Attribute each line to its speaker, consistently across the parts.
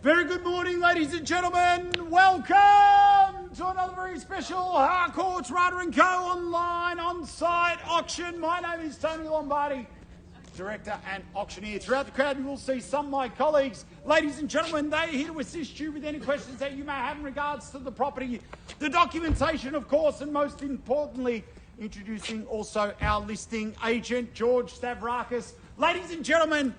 Speaker 1: Very good morning, ladies and gentlemen. Welcome to another very special Harcourts, Rata & Co. online on-site auction. My name is Tony Lombardi, Director and Auctioneer. Throughout the crowd, you will see some of my colleagues. Ladies and gentlemen, they are here to assist you with any questions that you may have in regards to the property, the documentation, of course, and most importantly, introducing also our listing agent, George Stavrakis. Ladies and gentlemen,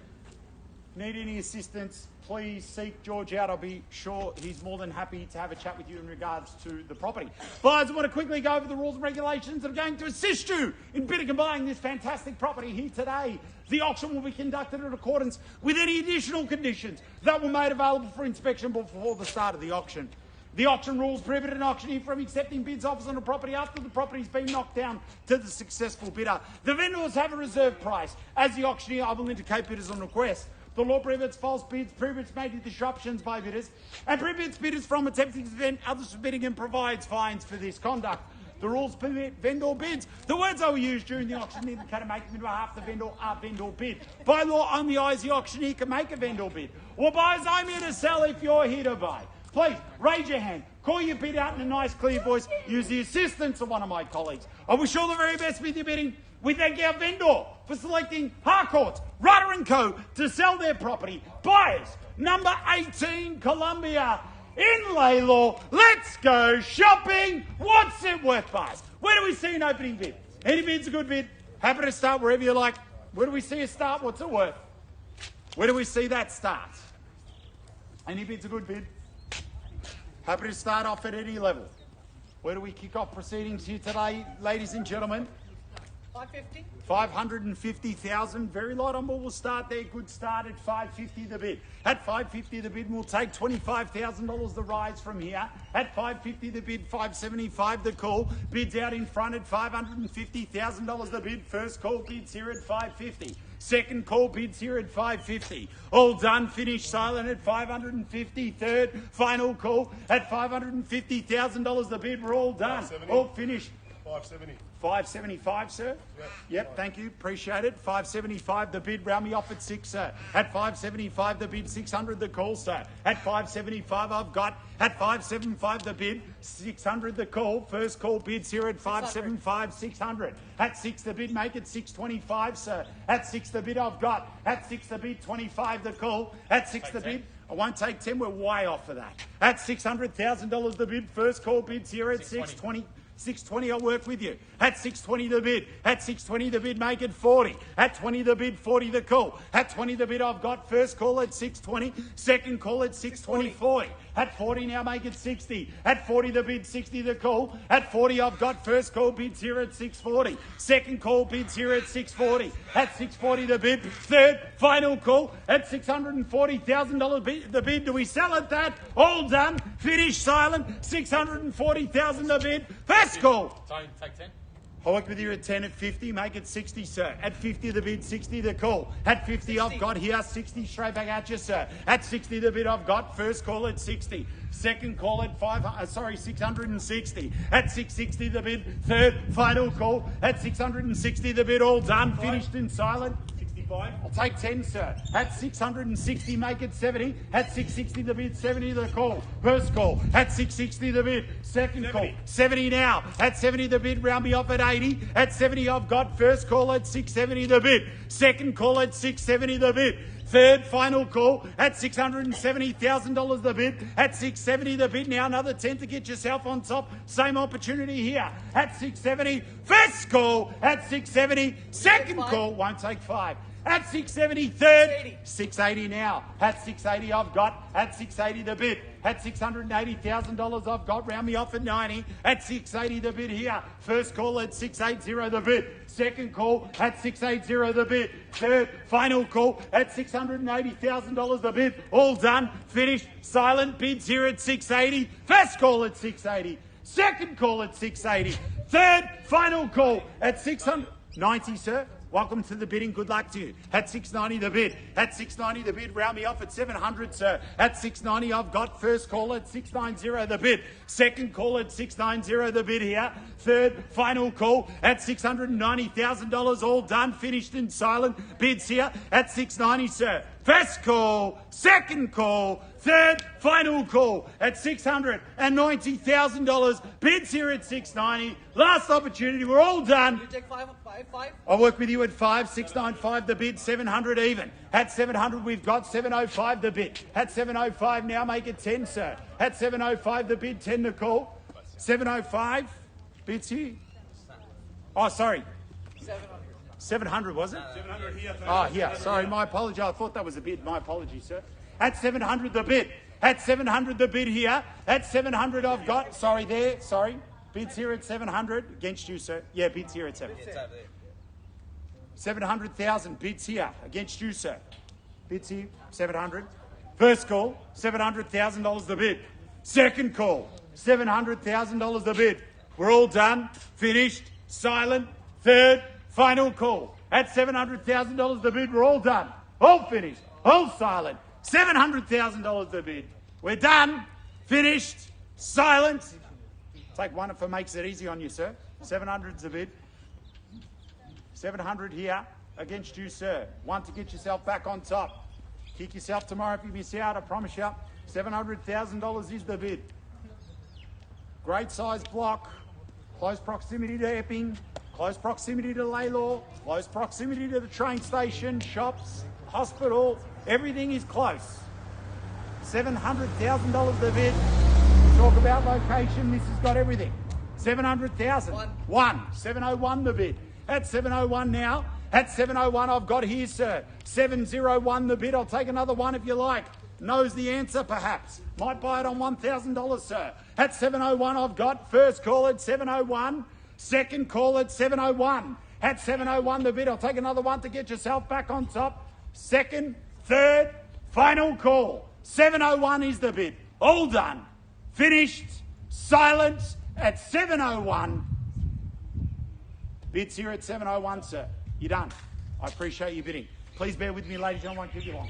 Speaker 1: need any assistance, please seek George out. I'll be sure he's more than happy to have a chat with you in regards to the property. Buyers, I want to quickly go over the rules and regulations that are going to assist you in bidding and buying this fantastic property here today. The auction will be conducted in accordance with any additional conditions that were made available for inspection before the start of the auction. The auction rules prohibit an auctioneer from accepting bids offers on a property after the property's been knocked down to the successful bidder. The vendors have a reserve price. As the auctioneer, I will indicate bidders on request. The law prohibits false bids, prohibits major disruptions by bidders, and prohibits bidders from attempting to prevent others from bidding and provides fines for this conduct. The rules permit vendor bids. The words I will use during the auction indicate and make them into behalf of the vendor are vendor bid. By law, only I as the auctioneer can make a vendor bid. Or buyers, I'm here to sell if you're here to buy. Please, raise your hand. Call your bid out in a nice, clear voice. Use the assistance of one of my colleagues. I wish you all the very best with your bidding. We thank our vendor for selecting Harcourts, Rata & Co. to sell their property. Buyers, number 18, Columbia. In Laylaw, let's go shopping. What's it worth, buyers? Where do we see an opening bid? Any bid's a good bid. Happy to start wherever you like. Where do we see a start? What's it worth? Where do we see that start? Any bid's a good bid. Happy to start off at any level. Where do we kick off proceedings here today, ladies and gentlemen?
Speaker 2: 550.
Speaker 1: 550,000. Very light on ball will start there. Good start at 550 the bid. At 550 the bid, we'll take $25,000 the rise from here. At 550 the bid, 575 the call. Bids out in front at $550,000 the bid. First call bids here at 550. Second call bids here at 550. All done, finished, silent at 550. Third, final call at $550,000 the bid. We're all done. All finished.
Speaker 3: 570.
Speaker 1: 575, sir? Yep, thank you. Appreciate it. 575 the bid. Round me off at 6, sir. At 575 the bid. 600 the call, sir. At 575 I've got. At 575 the bid. 600 the call. First call bids here at 575, 600. At 6 the bid, make it 625, sir. At 6 the bid I've got. At 6 the bid, 25 the call. At 6 the bid. I won't take 10, we're way off for that. At $600,000 the bid. First call bids here at 620. 620, I'll work with you. At 620 the bid. At 620 the bid, make it 40. At 20 the bid, 40 the call. At 20 the bid, I've got first call at 620. Second call at 620, 40. At 40 now, make it 60. At 40 the bid, 60 the call. At 40 I've got first call bids here at 640. Second call bids here at 640. At 640 the bid. Third, final call at $640,000 the bid. Do we sell at that? All done. Finished, silent. $640,000 the bid. First call.
Speaker 3: Tony, take 10.
Speaker 1: I'll work with you at 10, at 50, make it 60, sir. At 50 the bid, 60 the call. At 50 I've got here, 60 straight back at you, sir. At 60 the bid I've got, first call at 60. Second call at 660. At 660 the bid, third, final call. At 660 the bid, all done, finished and silent. 65. I'll take 10, sir. At 660, make it 70. At 660 the bid, 70 the call. First call. At 660 the bid. Second 70. Call. 70 now. At 70 the bid, round me off at 80. At 70 I've got first call at 670 the bid. Second call at 670 the bid. Third, final call at $670,000 the bid. At 670 the bid. Now another 10 to get yourself on top. Same opportunity here. At 670, first call at 670. Second call, won't take 5. At 670, third, 680 now. At 680 I've got. At 680 the bid. At $680,000 I've got. Round me off at 90. At 680 the bid here. First call at 680 the bid. Second call at 680 the bid. Third, final call at $680,000 the bid. All done, finished, silent. Bids here at 680. First call at 680. Second call at 680. Third, final call at 690, sir. Welcome to the bidding. Good luck to you. At 690 the bid. At 690 the bid. Round me off at 700, sir. At 690 I've got first call at 690 the bid. Second call at 690 the bid here. Third, final call at $690,000. All done, finished and silent. Bids here at 690, sir. First call, second call, third, final call at $690,000. Bids here at $690. Last opportunity. We're all done.
Speaker 2: You take five.
Speaker 1: I'll work with you at 5, 695 the bid, 700 even. At 700 we've got 705 the bid. At 705 now make it 10, sir. At 705 the bid, 10 the call. 705 bids here. Oh, sorry. 700 was it?
Speaker 2: 700 here.
Speaker 1: Oh, here. Sorry, my apology. I thought that was a bid. My apology, sir. At 700 the bid. At 700 the bid here. At 700 I've got. Sorry there. Sorry. Bids here at 700 against you, sir. Yeah, bids here at 700. 700,000 bids here against you, sir. Bids here 700. First call $700,000 the bid. Second call $700,000 the bid. We're all done. Finished. Silent. Third. Final call at $700,000 the bid. We're all done. All finished. All silent. $700,000 the bid. We're done. Finished. Silent. Take one if it makes it easy on you, sir. 700's the bid. 700 here against you, sir. One to get yourself back on top. Kick yourself tomorrow if you miss out, I promise you. $700,000 is the bid. Great size block. Close proximity to Epping. Close proximity to Laylaw, close proximity to the train station, shops, hospital, everything is close. $700,000 the bid. Talk about location, this has got everything. 700,000. One. 701 the bid. At 701 now. At 701 I've got here, sir. 701 the bid. I'll take another one if you like. Knows the answer perhaps. Might buy it on $1,000, sir. At 701 I've got first call at 701. Second call at 701. At 701 the bid. I'll take another one to get yourself back on top. Second, third, final call. 701 is the bid. All done. Finished. Silent at 701. Bids here at 701, sir. You're done. I appreciate you bidding. Please bear with me, ladies. I won't keep you long.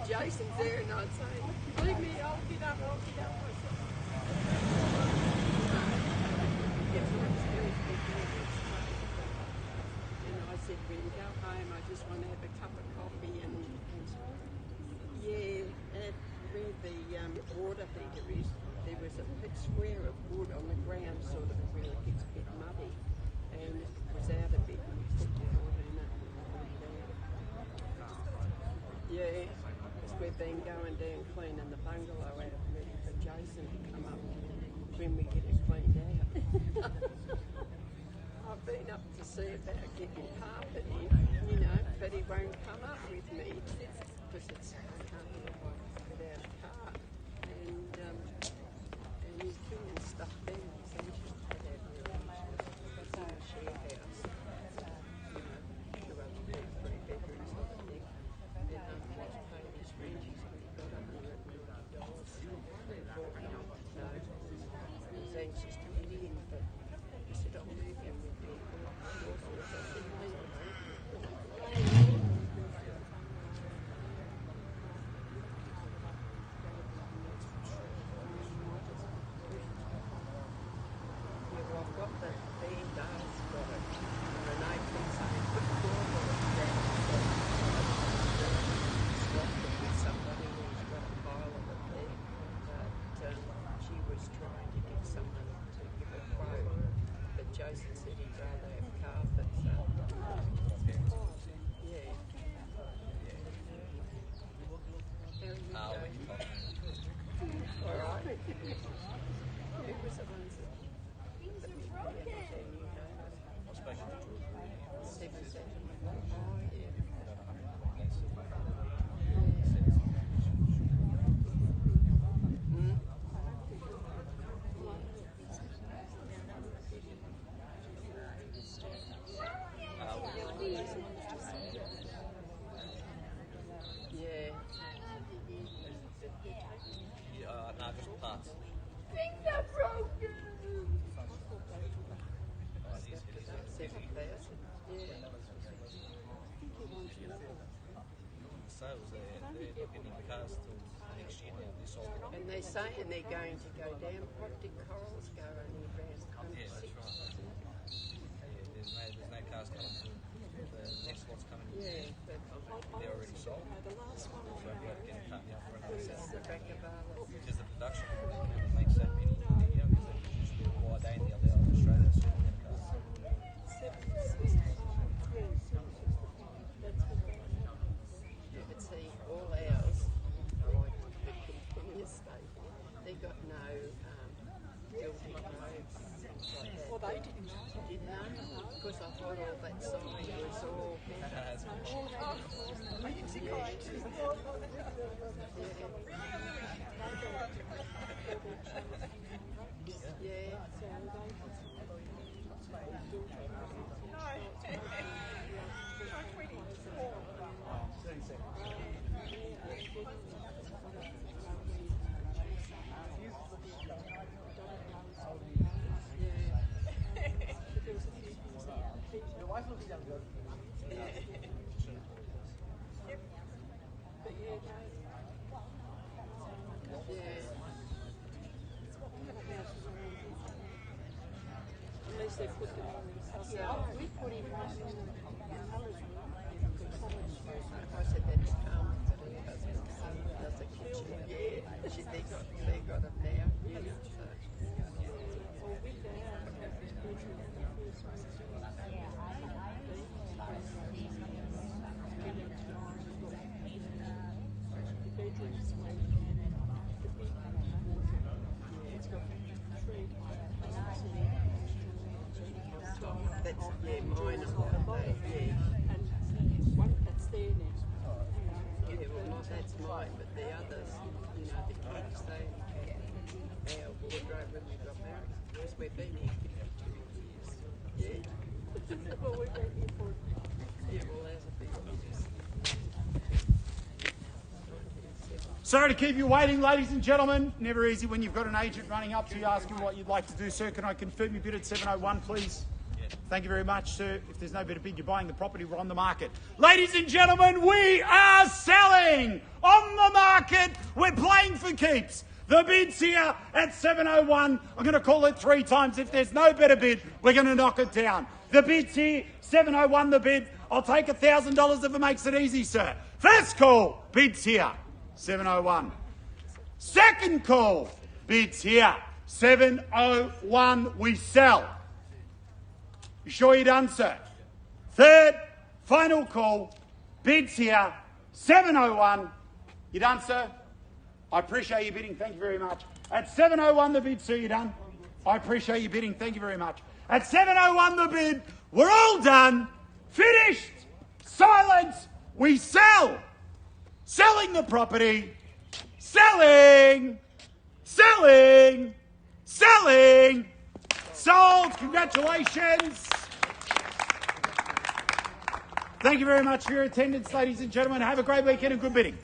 Speaker 3: Jason's there and I'd say, believe me, I'll get up myself. And I said, when you go home, I just want to have a cup of coffee and yeah, where the water heater is, there was a big square of wood on the ground, sort of where it gets a bit muddy, and it was out a bit, and we put the water in it. Yeah. We've been going down cleaning the bungalow out ready for Jason to come up when we get it cleaned out. I've been up to see about getting carpet in, you know, but he won't come up with me because it's can't without a car. And he's doing stuff there. He's anxious to have a share house. You know, 3 bedrooms, I think. Anxious to get in, but he said, I'll move in with me. Jason said he'd rather have carpets. Yeah. How are you going? All right. Who was the ones that
Speaker 2: just parts.
Speaker 3: Things are broken. 7,000. Yeah.
Speaker 2: Sales, they're looking in cars till next year now. They're sold.
Speaker 3: And they're saying they're going to go down. What did Corals go only around?
Speaker 2: Yeah, that's right. Yeah, there's no cars coming through. The next lot's coming in.
Speaker 3: Yeah, but
Speaker 2: They're already sold.
Speaker 3: the last one
Speaker 2: So we have to get a cut now for another
Speaker 3: was the Reservoir.
Speaker 2: because the production makes so many. You know, because they produce the wide day in the other Australia. So
Speaker 3: You could see all ours, like the continuous state, they got no building roads, things like that.
Speaker 4: Well, they didn't know.
Speaker 3: Didn't know, because I thought all that sign was all
Speaker 4: I didn't think I
Speaker 3: yeah.
Speaker 4: Unless they put them on themselves. We put him right in the
Speaker 3: I said that's but her husband does a kitchen. Yeah, they got them now. Yeah, so.
Speaker 4: Well, with that, the bedrooms went it's got three
Speaker 3: That's mine.
Speaker 4: and one that's there now.
Speaker 3: Yeah, well, that's mine, but the others, the kids, our wardrobe when we got married, because we've been here 52 years. Yeah.
Speaker 4: Well, we've been here for
Speaker 3: Well, there's a big one.
Speaker 1: Sorry to keep you waiting, ladies and gentlemen. Never easy when you've got an agent running up to you asking what you'd like to do. Sir, can I confirm your bid at 701, please? Thank you very much, sir. If there's no better bid, you're buying the property, we're on the market. Ladies and gentlemen, we are selling on the market. We're playing for keeps. The bid's here at 701. I'm going to call it 3 times. If there's no better bid, we're going to knock it down. The bid's here, 701 the bid. I'll take $1,000 if it makes it easy, sir. First call, bid's here, 701. Second call, bid's here, 701, we sell. You sure you're done, sir? Third, final call, bids here, 701. You done, sir? I appreciate you bidding, thank you very much. At 701 the bid, sir, you done? I appreciate you bidding, thank you very much. At 701 the bid, we're all done, finished, silence, we sell. Selling the property, selling, selling, selling. Sold, congratulations. Thank you very much for your attendance, ladies and gentlemen. Have a great weekend and good bidding.